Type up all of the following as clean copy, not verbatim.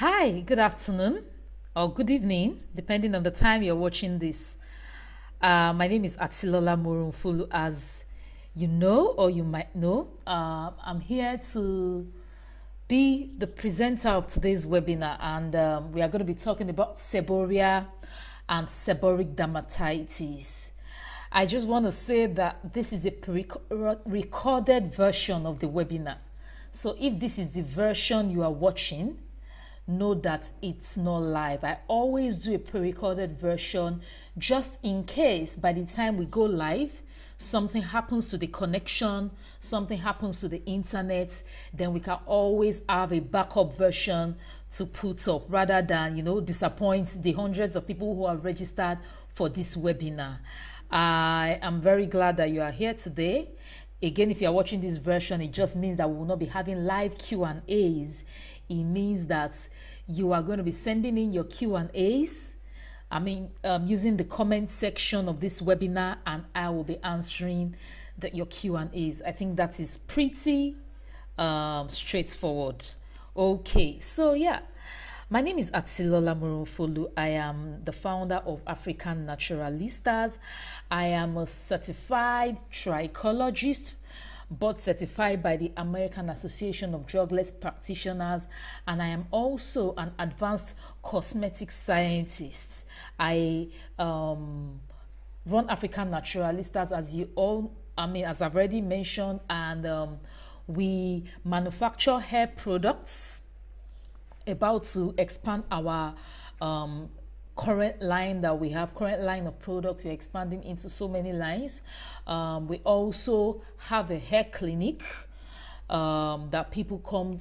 Hi, good afternoon or good evening, depending on the time you're watching this. My name is Atilola Morunfulu, as you know or you might know. I'm here to be the presenter of today's webinar, and we are going to be talking about seborrhea and seborrheic dermatitis. I just want to say that this is a recorded version of the webinar. So if this is the version you are watching, know that it's not live. I always do a pre-recorded version just in case by the time we go live, something happens to the connection, something happens to the internet, then we can always have a backup version to put up rather than, disappoint the hundreds of people who have registered for this webinar. I am very glad that you are here today. Again, if you are watching this version, it just means that we will not be having live Q&As. It means that you are going to be sending in your Q&As. Using the comment section of this webinar, and I will be answering your Q&As. I think that is pretty straightforward. Okay, so yeah. My name is Atilola Morunfulu. I am the founder of African Naturalistas. I am a certified trichologist, both certified by the American Association of Drugless Practitioners, and I am also an advanced cosmetic scientist. I run African Naturalistas, as I've already mentioned, and we manufacture hair products, about to expand our current line that we have, current line of products. We're expanding into so many lines. We also have a hair clinic that people come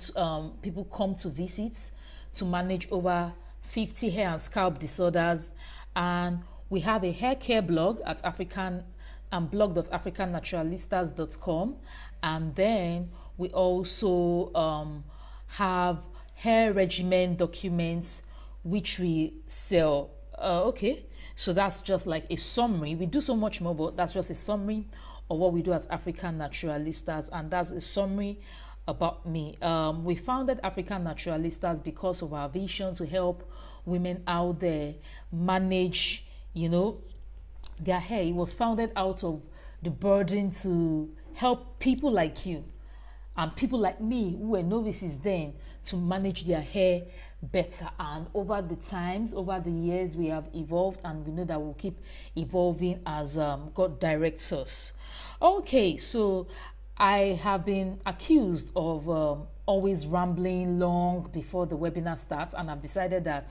to visit to manage over 50 hair and scalp disorders. And we have a hair care blog at blog.africannaturalistas.com. And then we also have hair regimen documents which we sell. Okay, so that's just like a summary. We do so much more, but that's just a summary of what we do as African Naturalistas, and that's a summary about me. We founded African Naturalistas because of our vision to help women out there manage, their hair. It was founded out of the burden to help people like you and people like me who were novices then to manage their hair better. And over the years, we have evolved, and we know that we'll keep evolving as God directs us. Okay, so I have been accused of always rambling long before the webinar starts, and I've decided that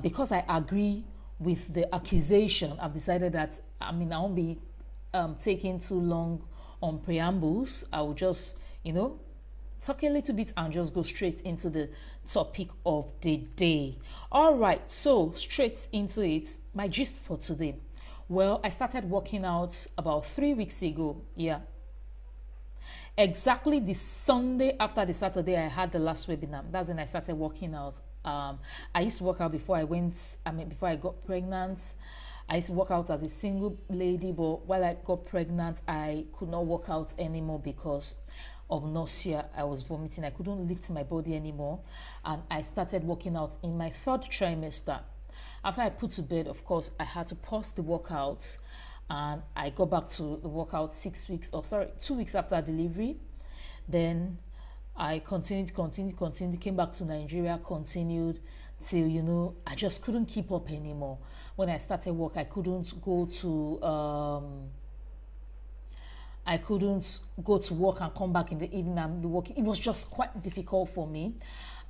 because I agree with the accusation, I've decided that I won't be taking too long on preambles. I will just talk a little bit and just go straight into the topic of the day. All right, so straight into it. My gist for today. Well, I started working out about 3 weeks ago. Yeah, exactly the Sunday after the Saturday I had the last webinar. That's when I started working out. I used to work out before I got pregnant. I used to work out as a single lady, but while I got pregnant, I could not work out anymore because of nausea. I was vomiting. I couldn't lift my body anymore, and I started working out in my 3rd trimester. After I put to bed, of course, I had to pause the workouts, and I got back to the workout 2 weeks after delivery. Then I continued, came back to Nigeria, continued till I just couldn't keep up anymore. When I started work, I couldn't go to work and come back in the evening and be working. It was just quite difficult for me,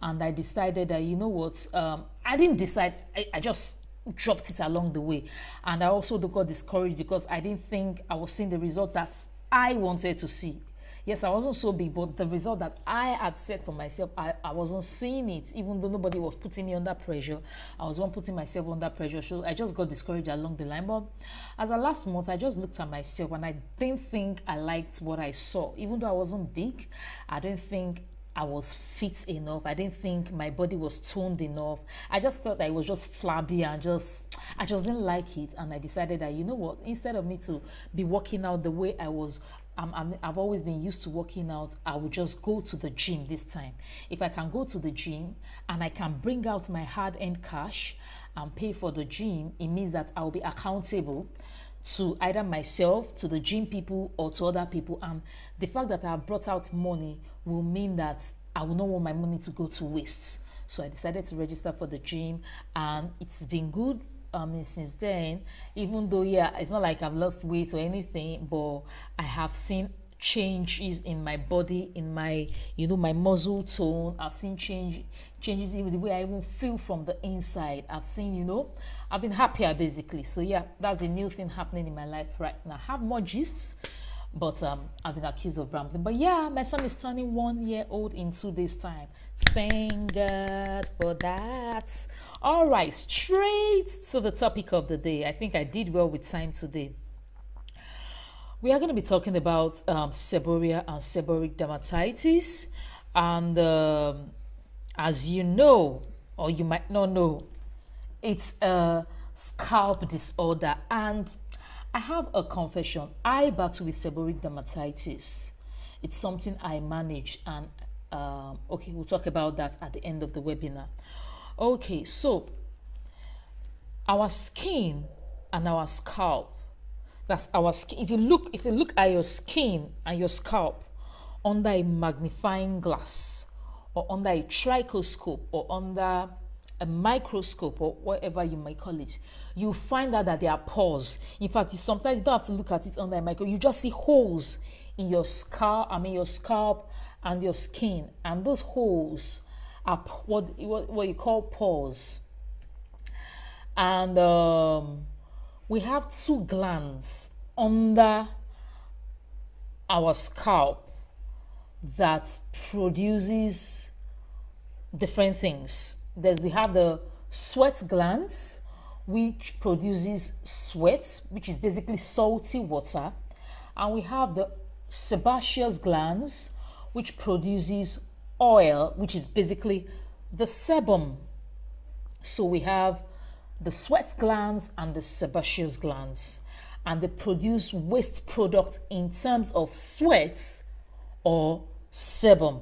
and I decided that I didn't decide. I just dropped it along the way, and I also got discouraged because I didn't think I was seeing the results that I wanted to see. Yes, I wasn't so big, but the result that I had set for myself, I wasn't seeing it, even though nobody was putting me under pressure. I was one putting myself under pressure, so I just got discouraged along the line. But as of last month, I just looked at myself and I didn't think I liked what I saw. Even though I wasn't big, I didn't think I was fit enough. I didn't think my body was toned enough. I just felt that it was just flabby and I just didn't like it. And I decided that, instead of me to be working out the way I was I've always been used to working out. I will just go to the gym this time. If I can go to the gym and I can bring out my hard-earned cash and pay for the gym, it means that I will be accountable to either myself, to the gym people, or to other people. And the fact that I have brought out money will mean that I will not want my money to go to waste. So I decided to register for the gym, and it's been good since then. Even though, yeah, it's not like I've lost weight or anything, but I have seen changes in my body, in my, my muscle tone. I've seen changes in the way I even feel from the inside. I've seen, I've been happier basically. So yeah, that's the new thing happening in my life right now. I have more gists, but I've been accused of rambling. But yeah, my son is turning 1 year old in 2 days time. Thank God for that. All right, straight to the topic of the day. I think I did well with time today. We are going to be talking about seborrhea and seborrheic dermatitis. And as you know, or you might not know, it's a scalp disorder. And I have a confession. I battle with seborrheic dermatitis. It's something I manage, and okay, we'll talk about that at the end of the webinar. Okay, so our skin and our scalp, that's our skin. If you look at your skin and your scalp under a magnifying glass, or under a trichoscope, or under a microscope, or whatever you might call it, you find out that there are pores. In fact, you sometimes don't have to look at it under a microscope. You just see holes in your scalp, your scalp and your skin, and those holes are what you call pores. And we have 2 glands under our scalp that produces different things. We have the sweat glands, which produces sweat, which is basically salty water, and we have the sebaceous glands, which produces oil, which is basically the sebum. So we have the sweat glands and the sebaceous glands, and they produce waste products in terms of sweat or sebum.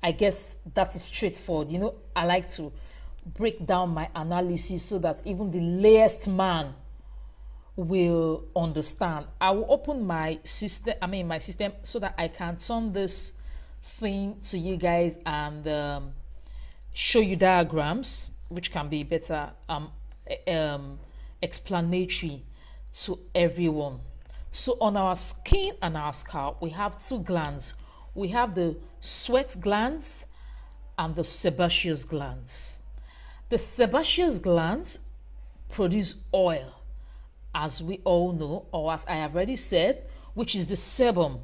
I guess that is straightforward. I like to break down my analysis so that even the layest man will understand. I will open my system, so that I can turn this thing to you guys and show you diagrams, which can be better explanatory to everyone. So on our skin and our scalp, we have 2 glands. We have the sweat glands and the sebaceous glands. The sebaceous glands produce oil, as we all know, or as I have already said, which is the sebum.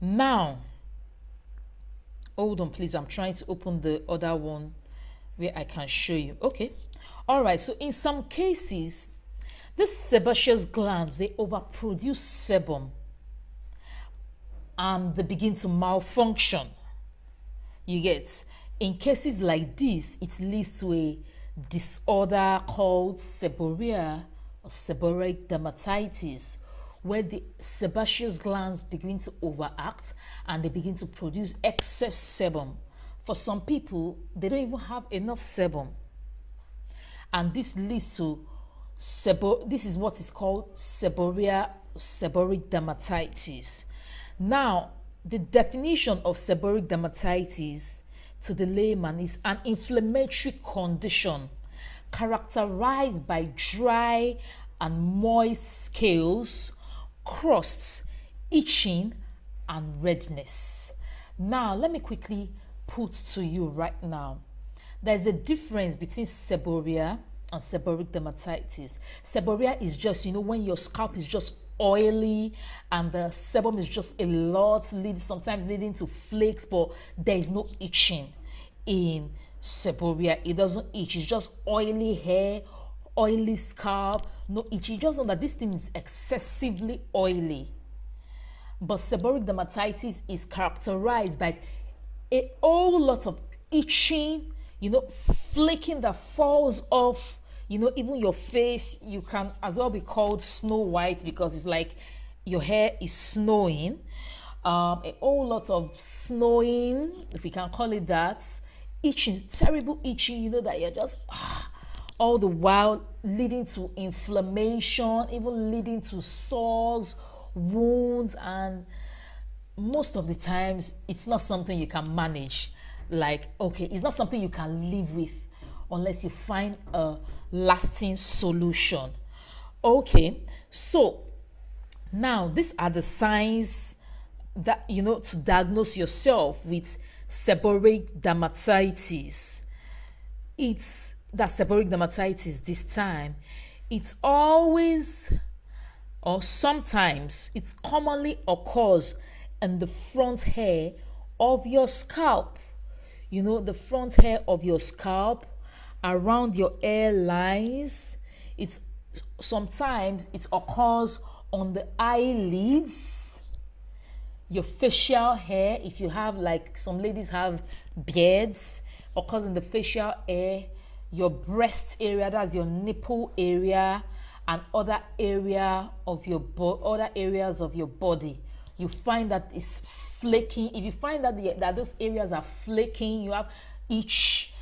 Now, hold on please, I'm trying to open the other one where I can show you. Okay, all right, so in some cases, these sebaceous glands, they overproduce sebum and they begin to malfunction. You get, in cases like this, it leads to a disorder called seborrhea or seborrheic dermatitis, where the sebaceous glands begin to overact and they begin to produce excess sebum. For some people, they don't even have enough sebum, and this leads to this is what is called seborrhea, seborrheic dermatitis. Now, the definition of seborrheic dermatitis to the layman is an inflammatory condition characterized by dry and moist scales, crusts, itching, and redness. Now, let me quickly put to you right now, there's a difference between seborrhea and seborrheic dermatitis. Seborrhea is just, when your scalp is just oily and the sebum is just a lot, sometimes leading to flakes, but there is no itching. In seborrhea, it doesn't itch, it's just oily hair, oily scalp, no itching. Just know that this thing is excessively oily. But seborrheic dermatitis is characterized by a whole lot of itching, flaking that falls off You know, even your face, you can as well be called Snow White because it's like your hair is snowing. A whole lot of snowing, if we can call it that. Itching, terrible itching, you know, that you're just all the while leading to inflammation, even leading to sores, wounds, and most of the times it's not something you can manage. Like, okay, it's not something you can live with unless you find a lasting solution. Okay, so now these are the signs that, you know, to diagnose yourself with seborrheic dermatitis. It's that seborrheic dermatitis this time, it's always, or sometimes it commonly occurs in the front hair of your scalp. You know, the front hair of your scalp, around your hairlines. It's sometimes it occurs on the eyelids, your facial hair. If you have, like some ladies have beards, occurs in the facial hair, your breast area, that's your nipple area, and other area of your other areas of your body. You find that it's flaking. If you find that that those areas are flaking, you have itch,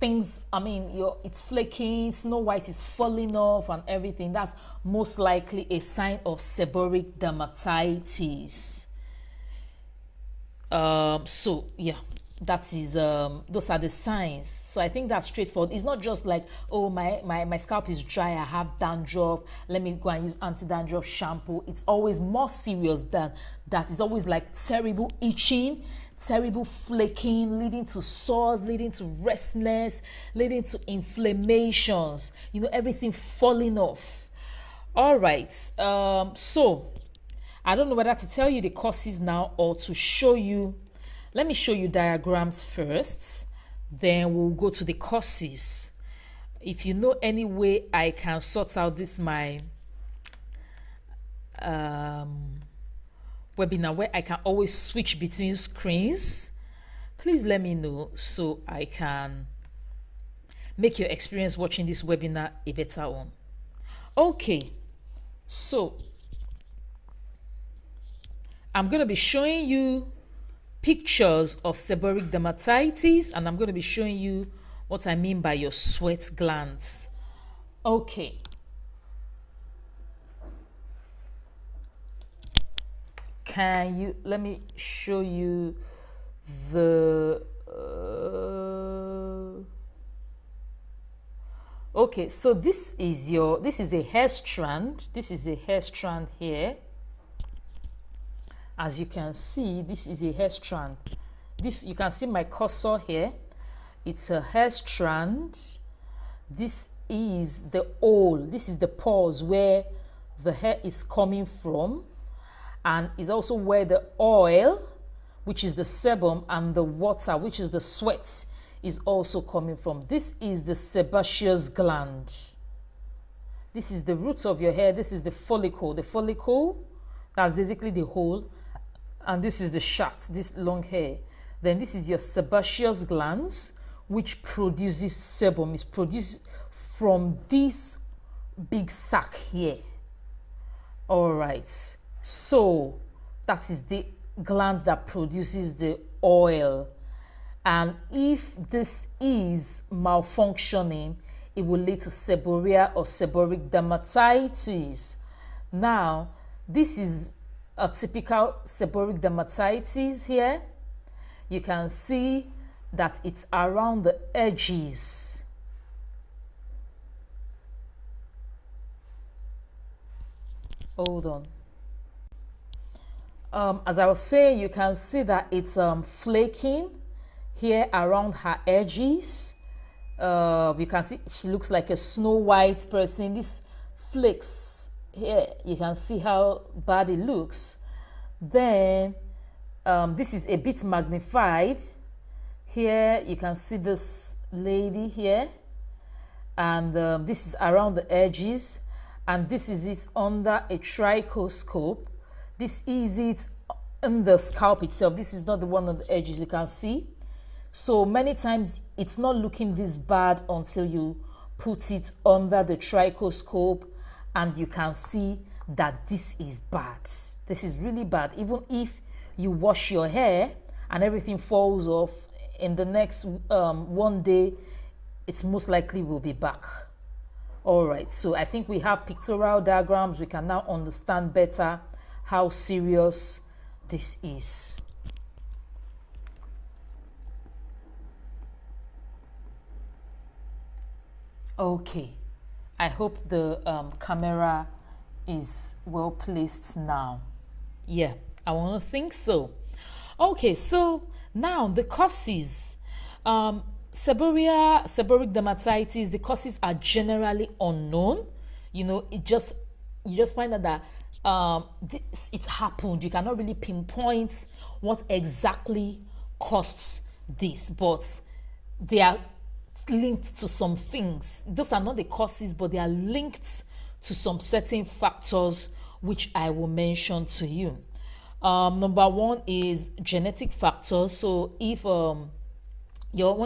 things, I mean, it's flaking, Snow White is falling off and everything, that's most likely a sign of seborrheic dermatitis. So yeah, that is those are the signs. So I think that's straightforward. It's not just like, oh, my scalp is dry, I have dandruff, let me go and use anti-dandruff shampoo. It's always more serious than that. It's always like terrible itching, terrible flaking, leading to sores, leading to restlessness, leading to inflammations, you know, everything falling off. All right, so I don't know whether to tell you the causes now or to show you. Let me show you diagrams first, then we'll go to the causes. If you know any way I can sort out this my webinar where I can always switch between screens, please let me know so I can make your experience watching this webinar a better one. Okay, so I'm going to be showing you pictures of seborrheic dermatitis, and I'm going to be showing you what I mean by your sweat glands. Okay. Let me show you the okay, so this is a hair strand. This is a hair strand here. As you can see, this is a hair strand. This, you can see my cursor here. It's a hair strand. This is the hole. This is the pores where the hair is coming from, and is also where the oil, which is the sebum, and the water, which is the sweat, is also coming from. This is the sebaceous gland. This is the roots of your hair. This is the follicle. The follicle, that's basically the hole. And this is the shaft, this long hair. Then this is your sebaceous glands, which produces sebum. It's produced from this big sac here. All right, so that is the gland that produces the oil. And if this is malfunctioning, it will lead to seborrhea or seborrheic dermatitis. Now, this is a typical seborrheic dermatitis here. You can see that it's around the edges. Hold on. As I was saying, you can see that it's flaking here around her edges. You can see she looks like a Snow White person. This flakes here, you can see how bad it looks. Then this is a bit magnified. Here you can see this lady here, and this is around the edges, and this is it under a trichoscope. This is it in the scalp itself. This is not the one on the edges, you can see. So many times it's not looking this bad until you put it under the trichoscope, and you can see that this is bad. This is really bad. Even if you wash your hair and everything falls off, in the next one day, it's most likely will be back. All right, so I think we have pictorial diagrams. We can now understand better how serious this is. Okay, I hope the camera is well placed now. Yeah, I want to think so. Okay, so now the causes. Seborrheic dermatitis, the causes are generally unknown. You know, you just find out that it's happened. You cannot really pinpoint what exactly caused this, but they are linked to some things. Those are not the causes, but they are linked to some certain factors which I will mention to you. Number one is genetic factors. So if one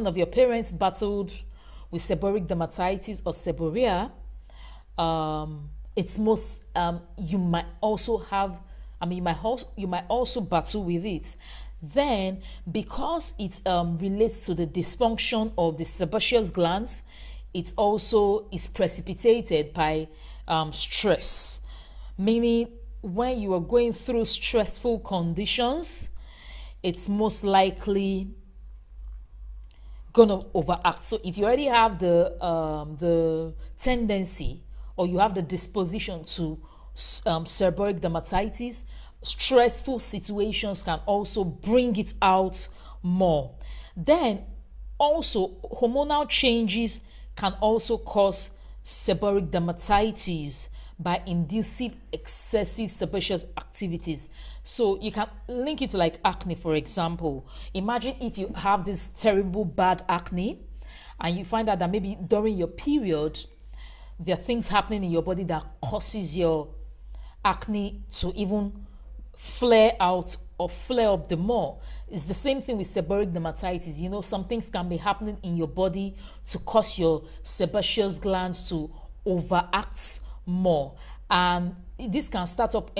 of your parents battled with seborrheic dermatitis or seborrhea, it's most you might also have, you might also battle with it. Then, because it relates to the dysfunction of the sebaceous glands, it also is precipitated by stress. Meaning, when you are going through stressful conditions, it's most likely gonna overact. So if you already have the tendency, or you have the disposition to seborrheic dermatitis, stressful situations can also bring it out more. Then also hormonal changes can also cause seborrheic dermatitis by inducing excessive sebaceous activities. So you can link it to like acne, for example. Imagine if you have this terrible bad acne and you find out that maybe during your period there are things happening in your body that causes your acne to even flare out or flare up the more. It's the same thing with seborrheic dermatitis. You know, some things can be happening in your body to cause your sebaceous glands to overact more, and this can start up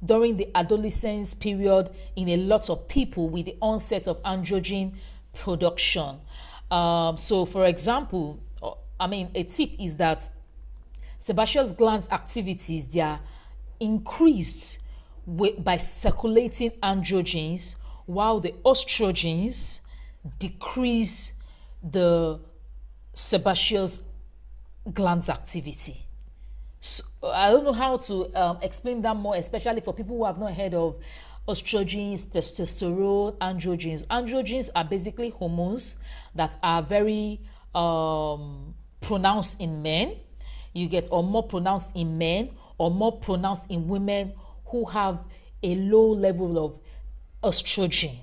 during the adolescence period in a lot of people with the onset of androgen production. So for example, a tip is that sebaceous glands activities, they are increased by circulating androgens, while the estrogens decrease the sebaceous glands activity. So, I don't know how to explain that more, especially for people who have not heard of estrogens, testosterone, androgens. Androgens are basically hormones that are very pronounced in men. You get, or more pronounced in men, or more pronounced in women who have a low level of estrogen.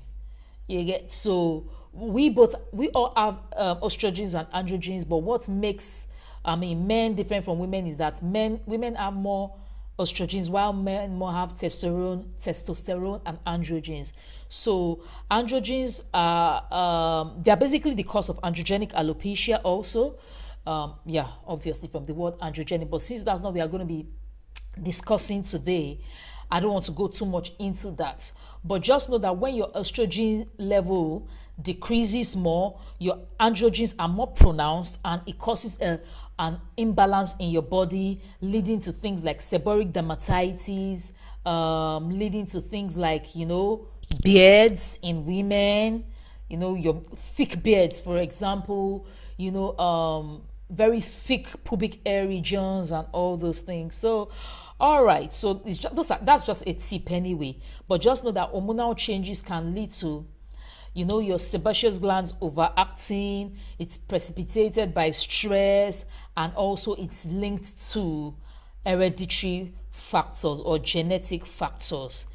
You get, so we all have estrogens and androgens, but what makes men different from women is that women have more estrogens, while men more have testosterone and androgens. So androgens are they are basically the cause of androgenic alopecia also. Obviously from the word androgenic, but since that's not what we are going to be discussing today, I don't want to go too much into that. But just know that when your estrogen level decreases more, your androgens are more pronounced, and it causes an imbalance in your body, leading to things like seborrheic dermatitis, leading to things like, beards in women, your thick beards, for example, very thick pubic hair regions and all those things. So all right, so that's just a tip anyway, but just know that hormonal changes can lead to your sebaceous glands overacting. It's precipitated by stress, and also it's linked to hereditary factors or genetic factors.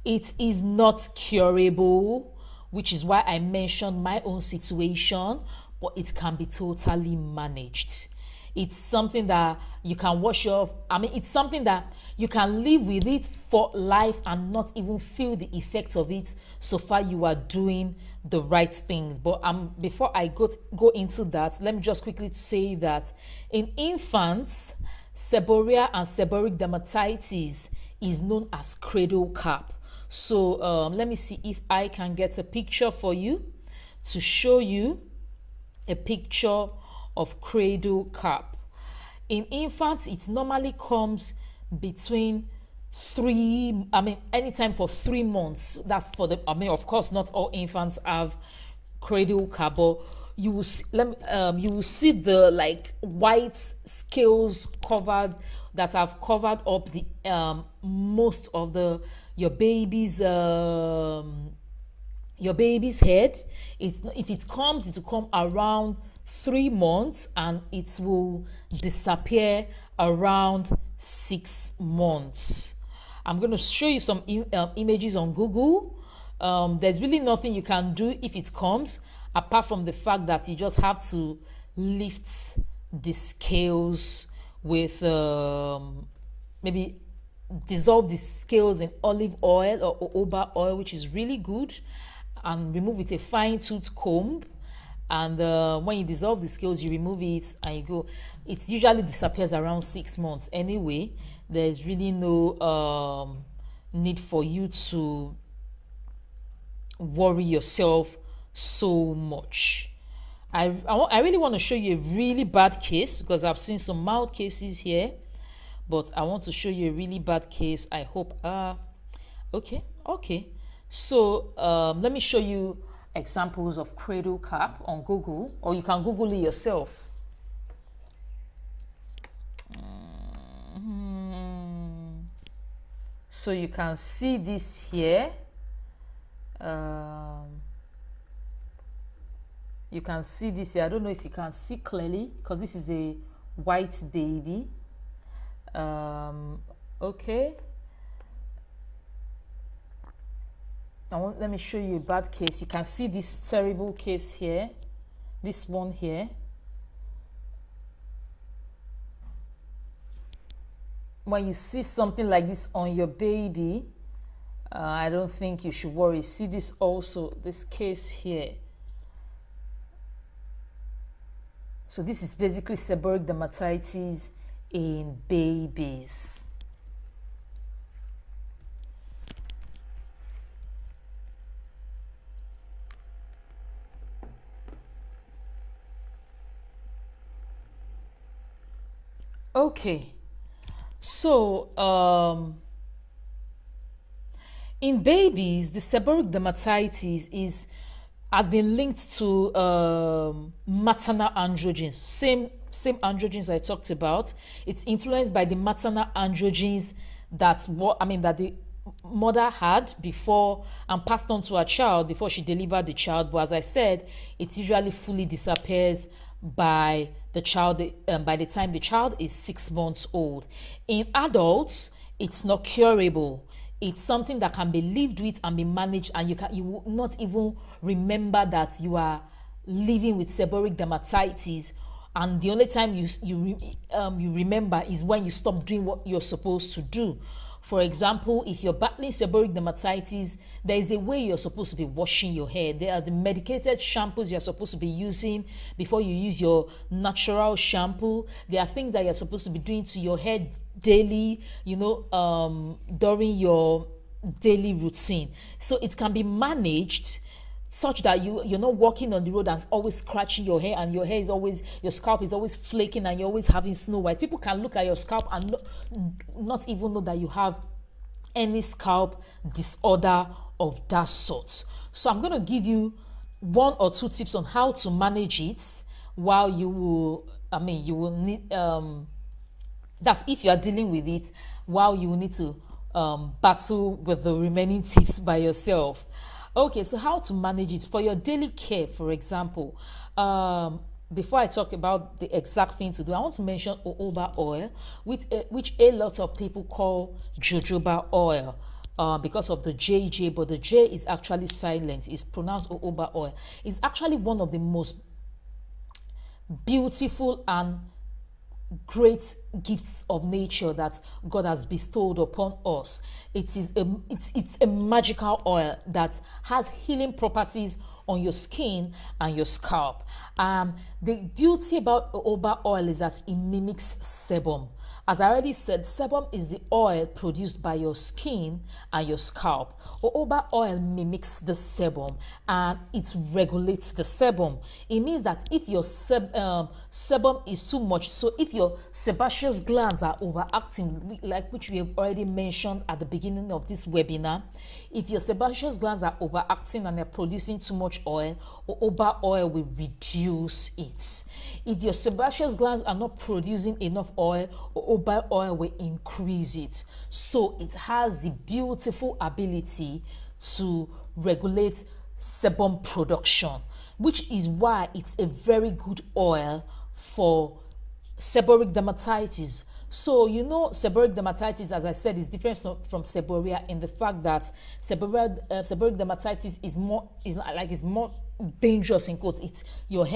It is not curable, which is why I mentioned my own situation, but it can be totally managed. It's something that you can wash off. I mean, it's something that you can live with it for life and not even feel the effects of it, so far you are doing the right things. But before I go into that, let me just quickly say that in infants, seborrhea and seborrheic dermatitis is known as cradle cap. So let me see if I can get a picture for you to show you a picture of cradle cap. In infants, it normally comes between anytime for 3 months. That's for the, of course, not all infants have cradle cap, but you will see the like white scales covered that have covered up the most of your baby's head. If it comes, it will come around 3 months and it will disappear around 6 months. I'm going to show you some images on Google. There's really nothing you can do if it comes, apart from the fact that you just have to lift the scales with maybe dissolve the scales in olive oil or jojoba oil, which is really good, and remove with a fine tooth comb. And when you dissolve the scales, you remove it and you go. It usually disappears around 6 months anyway. There's really no need for you to worry yourself so much. I really want to show you a really bad case, because I've seen some mild cases here, but I want to show you a really bad case. I hope okay. So let me show you examples of cradle cap on Google, or you can Google it yourself. So you can see this here. You can see this here. I don't know if you can see clearly, because this is a white baby. Okay. Let me show you a bad case. You can see this terrible case here, this one here. When you see something like this on your baby, I don't think you should worry. See this also, this case here. So this is basically seborrheic dermatitis in babies. Okay, so in babies, the seborrheic dermatitis has been linked to maternal androgens. Same androgens I talked about. It's influenced by the maternal androgens that the mother had before and passed on to her child before she delivered the child. But as I said, it usually fully disappears by the time the child is 6 months old. In adults, it's not curable. It's something that can be lived with and be managed, and you will not even remember that you are living with seborrheic dermatitis. And the only time you remember is when you stop doing what you're supposed to do. For example, if you're battling seborrheic dermatitis, there is a way you're supposed to be washing your hair. There are the medicated shampoos you're supposed to be using before you use your natural shampoo. There are things that you're supposed to be doing to your hair daily, during your daily routine. So it can be managed such that you're not walking on the road and always scratching your hair, and your scalp is always flaking, and you're always having snow white. People can look at your scalp and not even know that you have any scalp disorder of that sort. So I'm going to give you 1 or 2 tips on how to manage it while you will need, that's if you are dealing with it, while you will need to battle with the remaining tips by yourself. Okay, so how to manage it for your daily care, for example. Before I talk about the exact thing to do, I want to mention jojoba oil, which a lot of people call jojoba oil because of the JJ, but the J is actually silent. It's pronounced jojoba oil. It's actually one of the most beautiful and great gifts of nature that God has bestowed upon us. It's a magical oil that has healing properties on your skin and your scalp. The beauty about jojoba oil is that it mimics sebum. As I already said, sebum is the oil produced by your skin and your scalp. Jojoba oil mimics the sebum and it regulates the sebum. It means that if your sebum is too much, so if your sebaceous glands are overacting, like which we have already mentioned at the beginning of this webinar, if your sebaceous glands are overacting and they're producing too much oil, jojoba oil will reduce it. If your sebaceous glands are not producing enough oil, jojoba oil will increase it. So it has the beautiful ability to regulate sebum production, which is why it's a very good oil for seborrheic dermatitis. So seborrheic dermatitis, as I said, is different from seborrhea in the fact that seborrheic dermatitis is more dangerous in quotes. It's your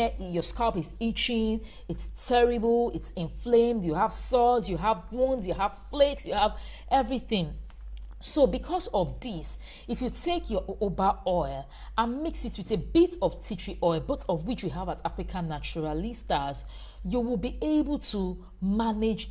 scalp is itching, it's terrible, it's inflamed, you have sores, you have wounds, you have flakes, you have everything. So because of this, if you take your jojoba oil and mix it with a bit of tea tree oil, both of which we have at African Naturalistas, you will be able to manage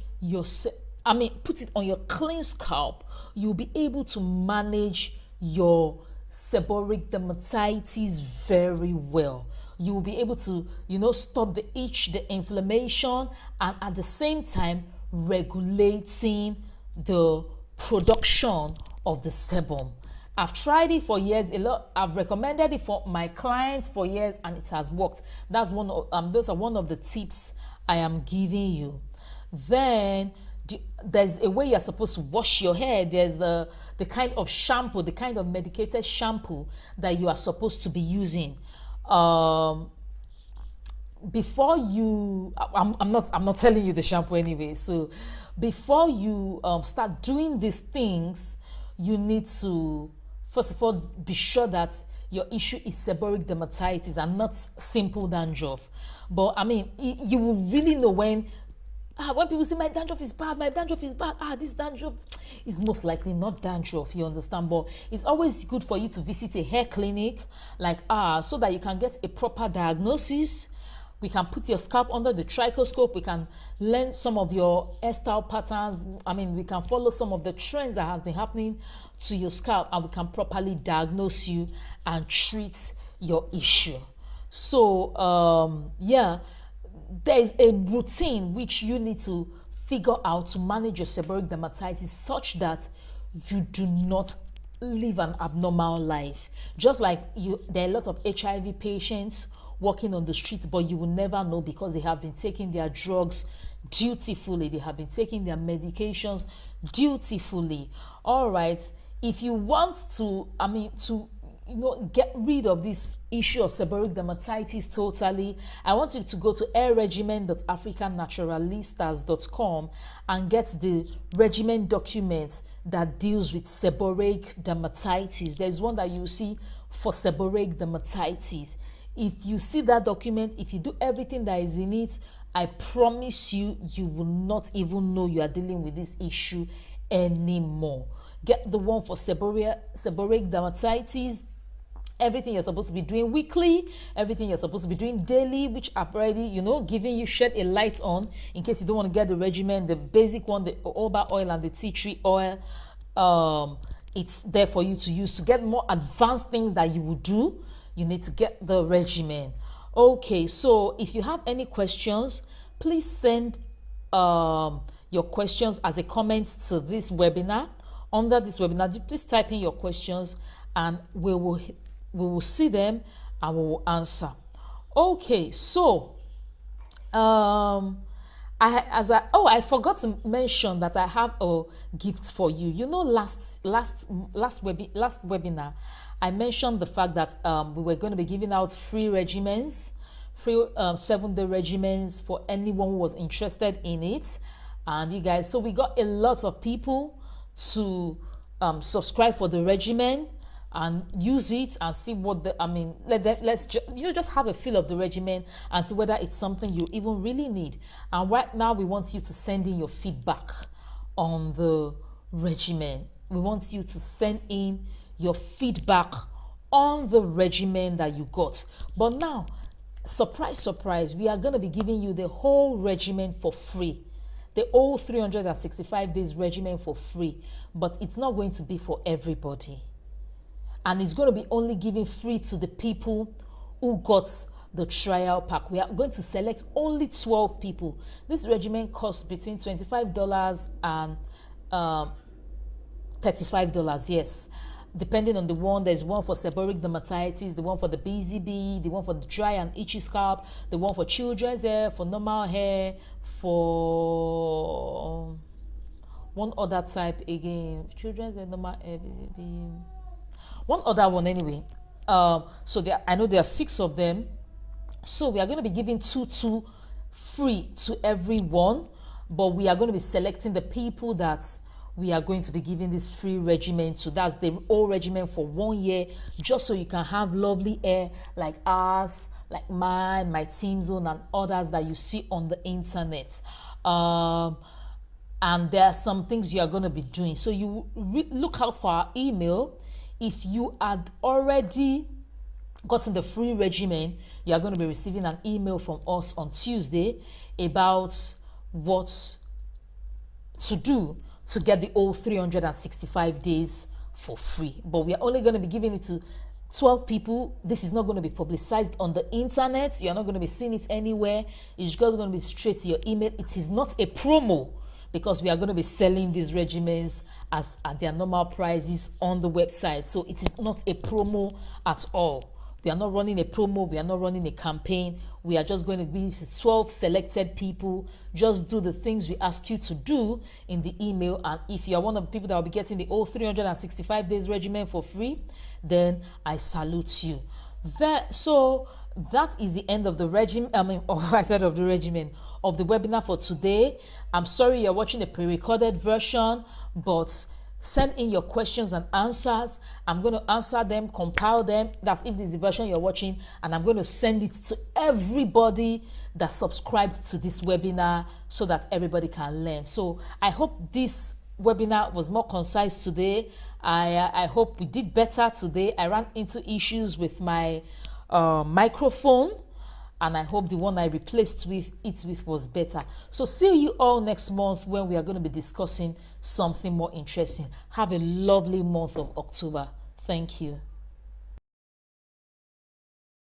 put it on your clean scalp. You'll be able to manage your seborrheic dermatitis very well. You will be able to, stop the itch, the inflammation, and at the same time regulating the production of the sebum. I've tried it for years. I've recommended it for my clients for years, and it has worked. Those are one of the tips I am giving you. Then there's a way you're supposed to wash your hair. There's the kind of shampoo, the kind of medicated shampoo that you are supposed to be using. Before you, I'm not telling you the shampoo anyway. So before you start doing these things, you need to first of all be sure that your issue is seborrheic dermatitis and not simple dandruff. But you will really know when people say my dandruff is bad, this dandruff is most likely not dandruff, you understand? But it's always good for you to visit a hair clinic so that you can get a proper diagnosis. We can put your scalp under the trichoscope. We can learn some of your hairstyle patterns. We can follow some of the trends that has been happening to your scalp, and we can properly diagnose you and treat your issue. So there's a routine which you need to figure out to manage your seborrheic dermatitis such that you do not live an abnormal life. Just like there are a lot of HIV patients walking on the streets, but you will never know because they have been taking their drugs dutifully. They have been taking their medications dutifully. All right. If you want to, get rid of this issue of seborrheic dermatitis totally, I want you to go to hairregimen.africannaturalistas.com and get the regimen document that deals with seborrheic dermatitis. There's one that you see for seborrheic dermatitis. If you see that document, if you do everything that is in it, I promise you, you will not even know you are dealing with this issue anymore. Get the one for seborrheic dermatitis. Everything you're supposed to be doing weekly, everything you're supposed to be doing daily, which I've already, shed a light on in case you don't want to get the regimen, the basic one, the jojoba oil and the tea tree oil. It's there for you to use. To get more advanced things that you will do, you need to get the regimen. Okay, so if you have any questions, please send your questions as a comment to this webinar. Under this webinar, please type in your questions and we will see them and we will answer. Okay, so I forgot to mention that I have a gift for you. Last webinar, I mentioned the fact that we were going to be giving out free regimens, free 7-day regimens for anyone who was interested in it. And you guys, so we got a lot of people to subscribe for the regimen. and use it and see what the, I mean, let's just have a feel of the regimen and see whether it's something you even really need. And right now we want you to send in your feedback on the regimen. We want you to send in your feedback on the regimen that you got. But now, surprise, surprise, we are going to be giving you the whole regimen for free. The whole 365 days regimen for free. But it's not going to be for everybody. And it's going to be only given free to the people who got the trial pack. We are going to select only 12 people. This regimen costs between $25 and $35, yes. Depending on the one, there's one for seborrheic dermatitis, the one for the BZB, the one for the dry and itchy scalp, the one for children's hair, for normal hair, for one other type again, children's hair, normal hair, BZB, one other one anyway. So I know there are 6 of them. So we are going to be giving two free to everyone, but we are going to be selecting the people that we are going to be giving this free regimen to. That's the whole regimen for 1 year, just so you can have lovely hair like ours, like mine, my Team Zone, and others that you see on the internet. And there are some things you are going to be doing. So you look out for our email. If you had already gotten the free regimen, you are going to be receiving an email from us on Tuesday about what to do to get the whole 365 days for free. But we are only going to be giving it to 12 people. This is not going to be publicized on the internet. You're not going to be seeing it anywhere. It's just going to be straight to your email. It is not a promo, because we are going to be selling these regimens at their normal prices on the website. So it is not a promo at all. We are not running a promo. We are not running a campaign. We are just going to be 12 selected people. Just do the things we ask you to do in the email. And if you are one of the people that will be getting the whole 365 days regimen for free, then I salute you. So that is the end of the regimen. Of the regimen of the webinar for today. I'm sorry you're watching a pre-recorded version, but send in your questions and answers. I'm going to answer them, compile them. That's if this is the version you're watching, and I'm going to send it to everybody that subscribed to this webinar so that everybody can learn. So I hope this webinar was more concise today. I hope we did better today. I ran into issues with my microphone, and I hope the one I replaced it was better. So see you all next month when we are going to be discussing something more interesting. Have a lovely month of October. Thank you.